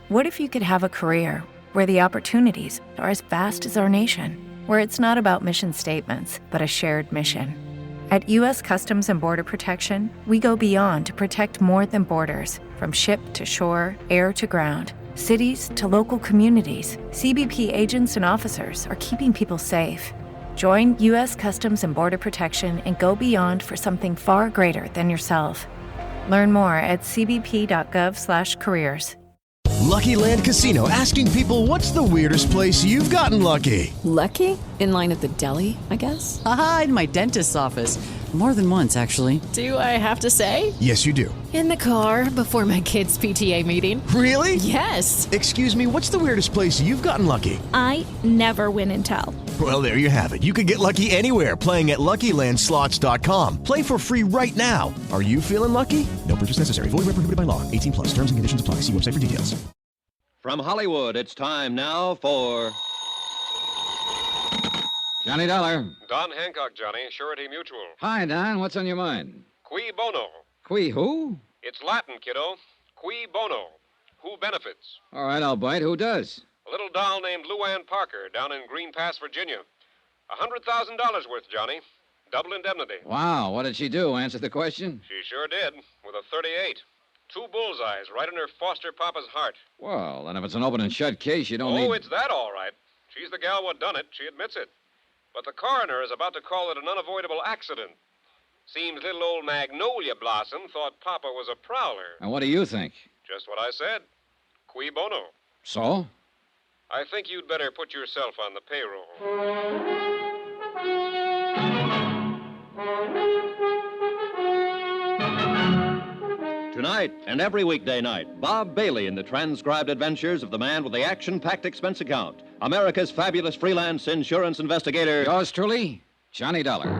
What if you could have a career where the opportunities are as vast as our nation, where it's not about mission statements, but a shared mission? At U.S. Customs and Border Protection, we go beyond to protect more than borders. From ship to shore, air to ground, cities to local communities, CBP agents and officers are keeping people safe. Join U.S. Customs and Border Protection and go beyond for something far greater than yourself. Learn more at cbp.gov/careers. Lucky Land Casino, asking people, what's the weirdest place you've gotten lucky? Lucky? In line at the deli, I guess? Aha, in my dentist's office. More than once, actually. Do I have to say? Yes, you do. In the car before my kids' PTA meeting. Really? Yes. Excuse me, what's the weirdest place you've gotten lucky? I never win and tell. Well, there you have it. You can get lucky anywhere, playing at LuckyLandSlots.com. Play for free right now. Are you feeling lucky? No purchase necessary. Void where prohibited by law. 18+. Terms and conditions apply. See website for details. From Hollywood, it's time now for... Johnny Dollar. Don Hancock, Johnny. Surety Mutual. Hi, Don. What's on your mind? Cui bono. Qui who? It's Latin, kiddo. Cui bono. Who benefits? All right, I'll bite. Who does? A little doll named Luann Parker down in Green Pass, Virginia. $100,000 worth, Johnny. Double indemnity. Wow, what did she do? Answer the question? She sure did, with a .38. 2 bullseyes right in her foster papa's heart. Well, then if it's an open and shut case, you don't need... Oh, it's that all right. She's the gal what done it. She admits it. But the coroner is about to call it an unavoidable accident. Seems little old Magnolia Blossom thought Papa was a prowler. And what do you think? Just what I said. Cui bono. So? I think you'd better put yourself on the payroll. Tonight and every weekday night, Bob Bailey in the transcribed adventures of the man with the action-packed expense account, America's fabulous freelance insurance investigator. Yours truly, Johnny Dollar.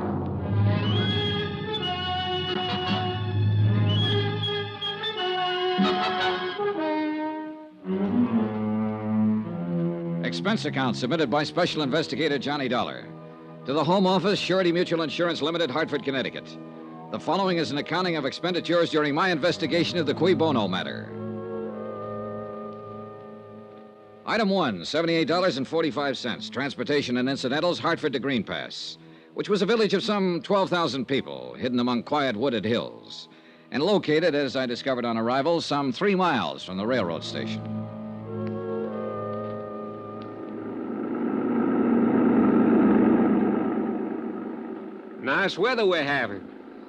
Expense account submitted by Special Investigator Johnny Dollar. To the Home Office, Surety Mutual Insurance Limited, Hartford, Connecticut. The following is an accounting of expenditures during my investigation of the Cui Bono matter. Item 1, $78.45. Transportation and incidentals, Hartford to Green Pass, which was a village of some 12,000 people, hidden among quiet wooded hills, and located, as I discovered on arrival, some 3 miles from the railroad station. Nice weather we're having.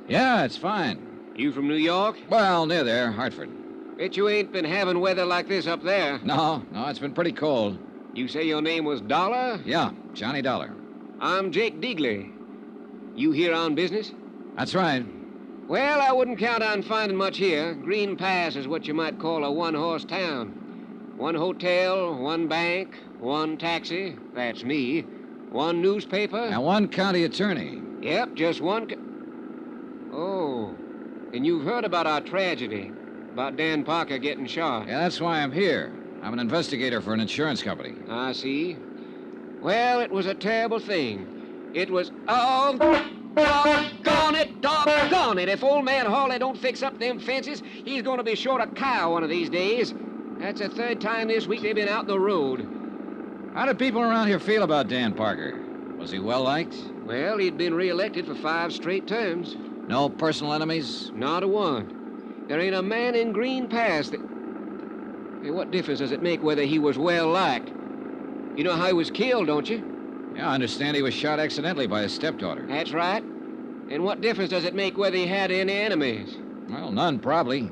Yeah, it's fine. You from New York? Well, near there, Hartford. Bet you ain't been having weather like this up there. No, it's been pretty cold. You say your name was Dollar? Yeah, Johnny Dollar. I'm Jake Deagley. You here on business? That's right. Well, I wouldn't count on finding much here. Green Pass is what you might call a one-horse town. 1 hotel, 1 bank, 1 taxi, that's me, 1 newspaper. And 1 county attorney. Yep, just 1... Oh, and you've heard about our tragedy, about Dan Parker getting shot. Yeah, that's why I'm here. I'm an investigator for an insurance company. I see. Well, it was a terrible thing. It was... Oh, doggone it. If old man Hawley don't fix up them fences, he's going to be short a cow one of these days. That's the 3rd time this week they've been out the road. How did people around here feel about Dan Parker? Was he well-liked? Well, he'd been re-elected for 5 straight terms. No personal enemies? Not a one. There ain't a man in Green Pass that... Hey, what difference does it make whether he was well-liked? You know how he was killed, don't you? Yeah, I understand he was shot accidentally by his stepdaughter. That's right. And what difference does it make whether he had any enemies? Well, none, probably.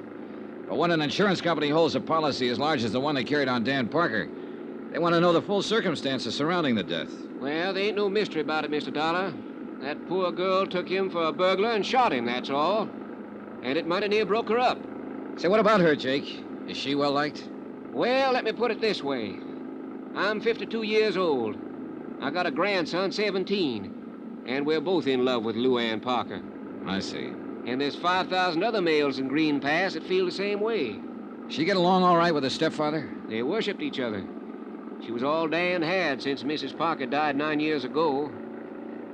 But when an insurance company holds a policy as large as the one they carried on Dan Parker, they want to know the full circumstances surrounding the death. Well, there ain't no mystery about it, Mr. Dollar. That poor girl took him for a burglar and shot him, that's all. And it mighty near broke her up. Say, what about her, Jake? Is she well-liked? Well, let me put it this way. I'm 52 years old. I got a grandson, 17. And we're both in love with Luann Parker. I see. And there's 5,000 other males in Green Pass that feel the same way. She get along all right with her stepfather? They worshipped each other. She was all Dan had since Mrs. Parker died 9 years ago.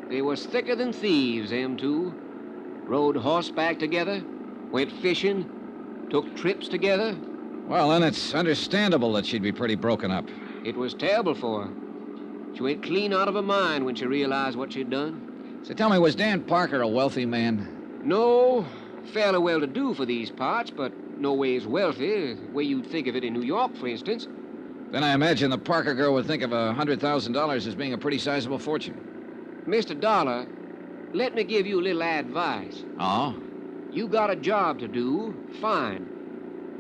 They was thicker than thieves, them two. Rode horseback together, went fishing, took trips together. Well, then it's understandable that she'd be pretty broken up. It was terrible for her. She went clean out of her mind when she realized what she'd done. So tell me, was Dan Parker a wealthy man? No, fairly well-to-do for these parts, but no ways wealthy, the way you'd think of it in New York, for instance. Then I imagine the Parker girl would think of $100,000 as being a pretty sizable fortune. Mr. Dollar, let me give you a little advice. Oh? You got a job to do, fine.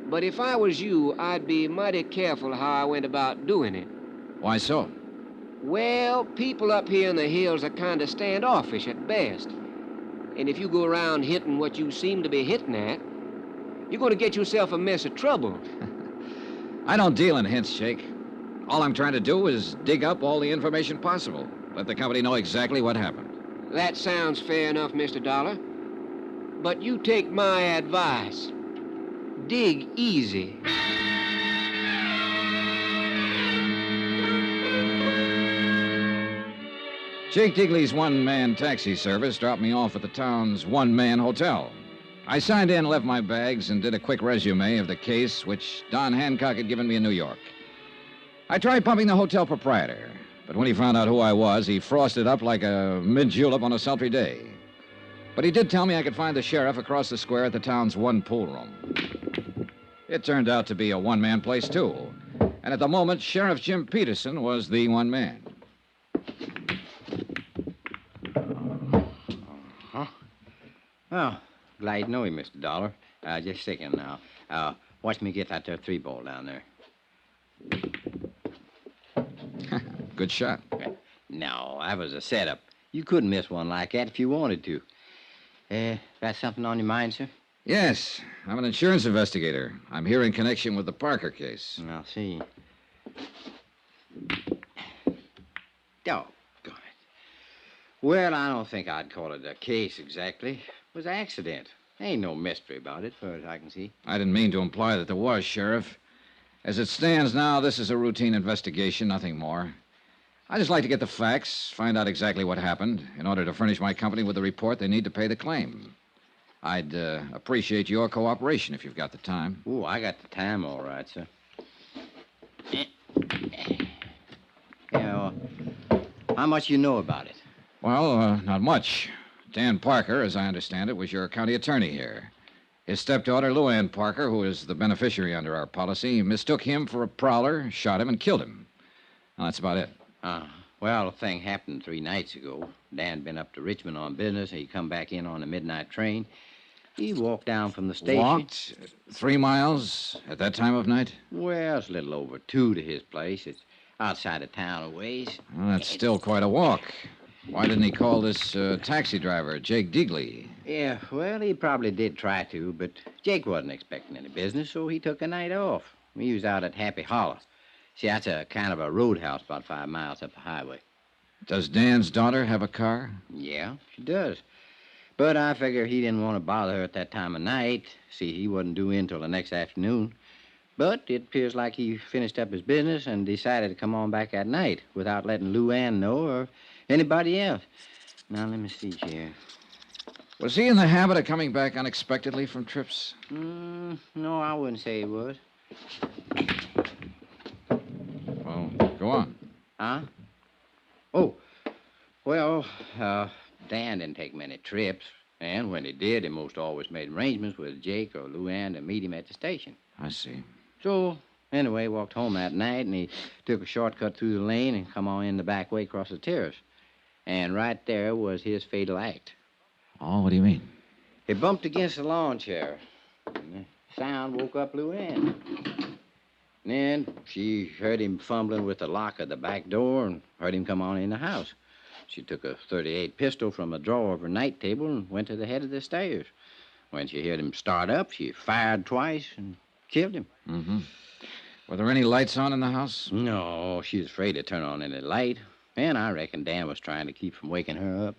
But if I was you, I'd be mighty careful how I went about doing it. Why so? Well, people up here in the hills are kind of standoffish at best. And if you go around hitting what you seem to be hitting at, you're going to get yourself a mess of trouble. I don't deal in hints, Jake. All I'm trying to do is dig up all the information possible. Let the company know exactly what happened. That sounds fair enough, Mr. Dollar. But you take my advice. Dig easy. Jake Digley's one-man taxi service dropped me off at the town's one-man hotel. I signed in, left my bags, and did a quick resume of the case which Don Hancock had given me in New York. I tried pumping the hotel proprietor, but when he found out who I was, he frosted up like a mint-julep on a sultry day. But he did tell me I could find the sheriff across the square at the town's one pool room. It turned out to be a one-man place, too. And at the moment, Sheriff Jim Peterson was the one man. Oh, glad to know you, Mr. Dollar. Just a second now. Watch me get that there 3-ball down there. Good shot. No, that was a setup. You couldn't miss one like that if you wanted to. Got something on your mind, sir? Yes, I'm an insurance investigator. I'm here in connection with the Parker case. I'll see. Doggone it. Well, I don't think I'd call it a case exactly. It was an accident. Ain't no mystery about it, far as I can see. I didn't mean to imply that there was, Sheriff. As it stands now, this is a routine investigation, nothing more. I'd just like to get the facts, find out exactly what happened. In order to furnish my company with the report, they need to pay the claim. I'd appreciate your cooperation if you've got the time. Oh, I got the time all right, sir. Yeah, how much you know about it? Well, not much. Dan Parker, as I understand it, was your county attorney here. His stepdaughter, Luann Parker, who is the beneficiary under our policy, mistook him for a prowler, shot him, and killed him. Well, that's about it. Well, the thing happened 3 nights ago. Dan been up to Richmond on business. He come back in on a midnight train. He walked down from the station. Walked 3 miles at that time of night? Well, it's a little over 2 to his place. It's outside of town a ways. Well, that's still quite a walk. Why didn't he call this taxi driver, Jake Digley? Yeah, well, he probably did try to, but Jake wasn't expecting any business, so he took a night off. He was out at Happy Hollow. See, that's a kind of a roadhouse about 5 miles up the highway. Does Dan's daughter have a car? Yeah, she does. But I figure he didn't want to bother her at that time of night. See, he wasn't due in till the next afternoon. But it appears like he finished up his business and decided to come on back at night without letting Luann know or anybody else. Now, let me see here. Was he in the habit of coming back unexpectedly from trips? No, I wouldn't say he was. Well, go on. Huh? Oh, well, Dan didn't take many trips. And when he did, he most always made arrangements with Jake or Luann to meet him at the station. I see. So, anyway, walked home that night, and he took a shortcut through the lane and come on in the back way across the terrace. And right there was his fatal act. Oh, what do you mean? He bumped against the lawn chair. And the sound woke up Luann. Then she heard him fumbling with the lock of the back door and heard him come on in the house. She took a .38 pistol from a drawer of her night table and went to the head of the stairs. When she heard him start up, she fired twice and killed him. Mm-hmm. Were there any lights on in the house? No, she was afraid to turn on any light. And I reckon Dan was trying to keep from waking her up.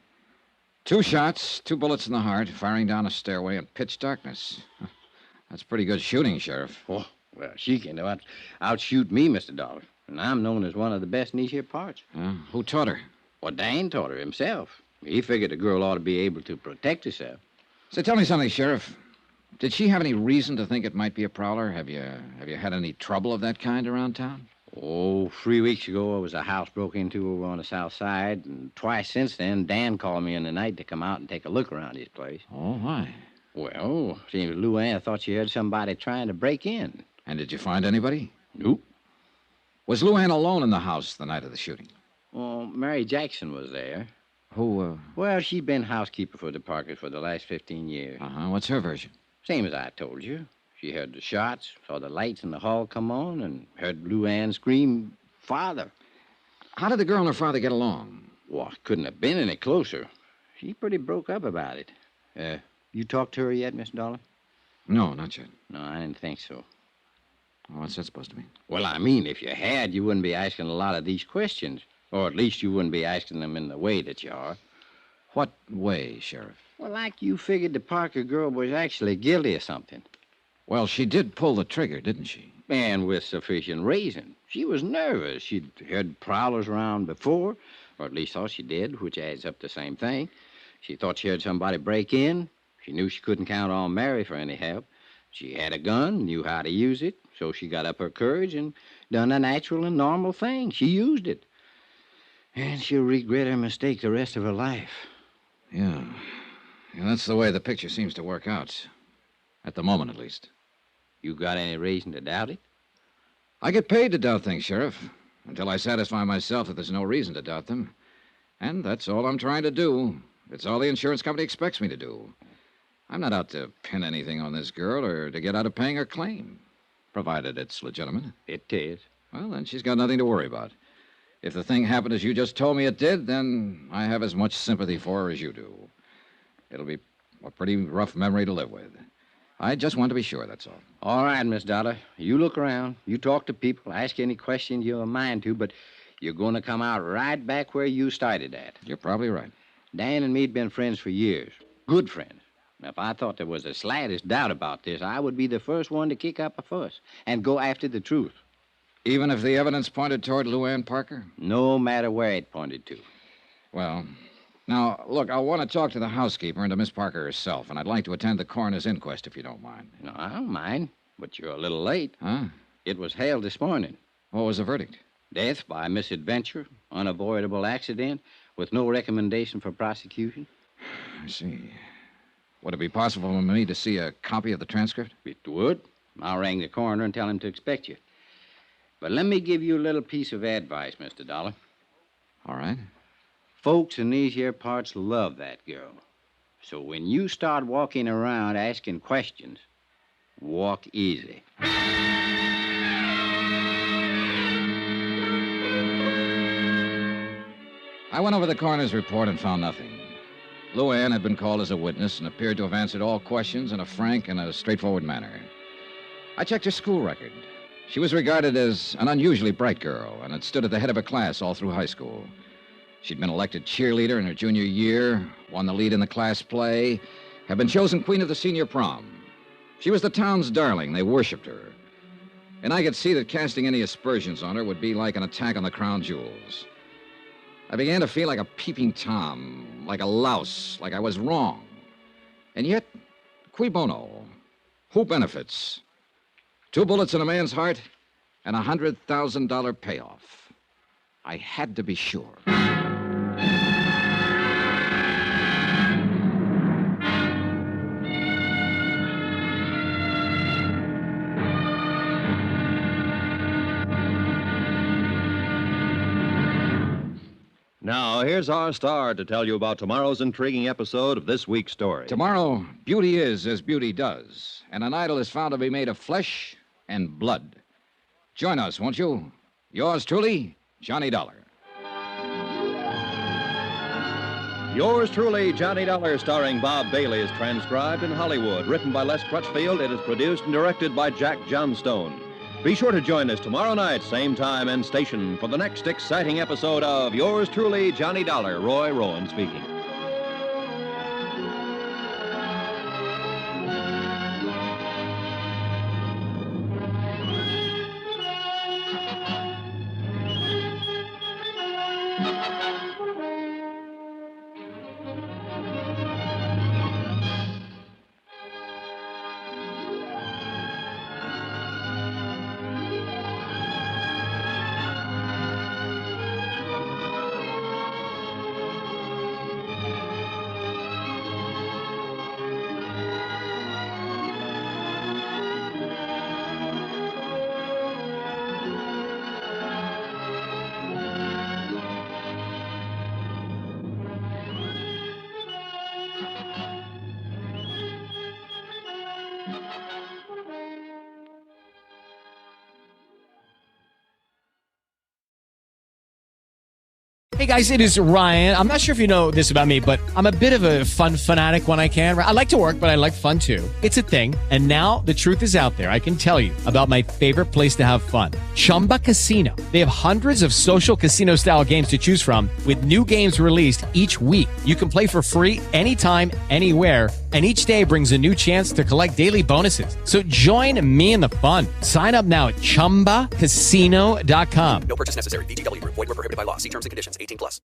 2 shots, 2 bullets in the heart, firing down a stairway in pitch darkness. That's pretty good shooting, Sheriff. Oh, well, she can outshoot me, Mr. Dollar. And I'm known as one of the best in these here parts. Who taught her? Well, Dan taught her himself. He figured a girl ought to be able to protect herself. So tell me something, Sheriff. Did she have any reason to think it might be a prowler? Have you had any trouble of that kind around town? Oh, 3 weeks ago, there was a house broke into over on the south side, and twice since then, Dan called me in the night to come out and take a look around his place. Oh, why? Well, seems Lou Ann thought she heard somebody trying to break in. And did you find anybody? Nope. Was Lou Ann alone in the house the night of the shooting? Well, Mary Jackson was there. Who, Well, she'd been housekeeper for the Parkers for the last 15 years. Uh-huh. What's her version? Same as I told you. She heard the shots, saw the lights in the hall come on, and heard Lou Ann scream, "Father." How did the girl and her father get along? Well, it couldn't have been any closer. She pretty broke up about it. You talked to her yet, Miss Dollar? No, not yet. No, I didn't think so. What's that supposed to mean? Well, I mean, if you had, you wouldn't be asking a lot of these questions. Or at least you wouldn't be asking them in the way that you are. What way, Sheriff? Well, like you figured the Parker girl was actually guilty of something. Well, she did pull the trigger, didn't she? And with sufficient reason. She was nervous. She'd heard prowlers around before, or at least thought she did, which adds up to the same thing. She thought she heard somebody break in. She knew she couldn't count on Mary for any help. She had a gun, knew how to use it, so she got up her courage and done a natural and normal thing. She used it. And she'll regret her mistake the rest of her life. Yeah. That's the way the picture seems to work out. At the moment, at least. You got any reason to doubt it? I get paid to doubt things, Sheriff, until I satisfy myself that there's no reason to doubt them. And that's all I'm trying to do. It's all the insurance company expects me to do. I'm not out to pin anything on this girl or to get out of paying her claim, provided it's legitimate. It is. Well, then she's got nothing to worry about. If the thing happened as you just told me it did, then I have as much sympathy for her as you do. It'll be a pretty rough memory to live with. I just want to be sure, that's all. All right, Miss Dollar. You look around. You talk to people. Ask any questions you have a mind to, but you're going to come out right back where you started at. You're probably right. Dan and me'd been friends for years. Good friends. Now, if I thought there was the slightest doubt about this, I would be the first one to kick up a fuss and go after the truth. Even if the evidence pointed toward Lou Ann Parker? No matter where it pointed to. Well, now, look, I want to talk to the housekeeper and to Miss Parker herself, and I'd like to attend the coroner's inquest if you don't mind. No, I don't mind, but you're a little late. Huh? It was held this morning. What was the verdict? Death by misadventure, unavoidable accident, with no recommendation for prosecution. I see. Would it be possible for me to see a copy of the transcript? It would. I'll ring the coroner and tell him to expect you. But let me give you a little piece of advice, Mr. Dollar. All right. Folks in these here parts love that girl. So when you start walking around asking questions, walk easy. I went over the coroner's report and found nothing. Lou Ann had been called as a witness and appeared to have answered all questions in a frank and a straightforward manner. I checked her school record. She was regarded as an unusually bright girl and had stood at the head of her class all through high school. She'd been elected cheerleader in her junior year, won the lead in the class play, had been chosen queen of the senior prom. She was the town's darling. They worshipped her. And I could see that casting any aspersions on her would be like an attack on the crown jewels. I began to feel like a peeping Tom, like a louse, like I was wrong. And yet, cui bono? Who benefits? 2 bullets in a man's heart and a $100,000 payoff. I had to be sure. Now, here's our star to tell you about tomorrow's intriguing episode of this week's story. Tomorrow, beauty is as beauty does, and an idol is found to be made of flesh and blood. Join us, won't you? Yours truly, Johnny Dollar. Yours truly, Johnny Dollar, starring Bob Bailey, is transcribed in Hollywood. Written by Les Crutchfield, it is produced and directed by Jack Johnstone. Be sure to join us tomorrow night, same time and station, for the next exciting episode of Yours truly, Johnny Dollar. Roy Rowan speaking. Hey, guys, it is Ryan. I'm not sure if you know this about me, but I'm a bit of a fun fanatic when I can. I like to work, but I like fun, too. It's a thing. And now the truth is out there. I can tell you about my favorite place to have fun, Chumba Casino. They have hundreds of social casino-style games to choose from with new games released each week. You can play for free anytime, anywhere, and each day brings a new chance to collect daily bonuses. So join me in the fun. Sign up now at ChumbaCasino.com. No purchase necessary. VGW Group. Void where prohibited by law. See terms and conditions. 18+.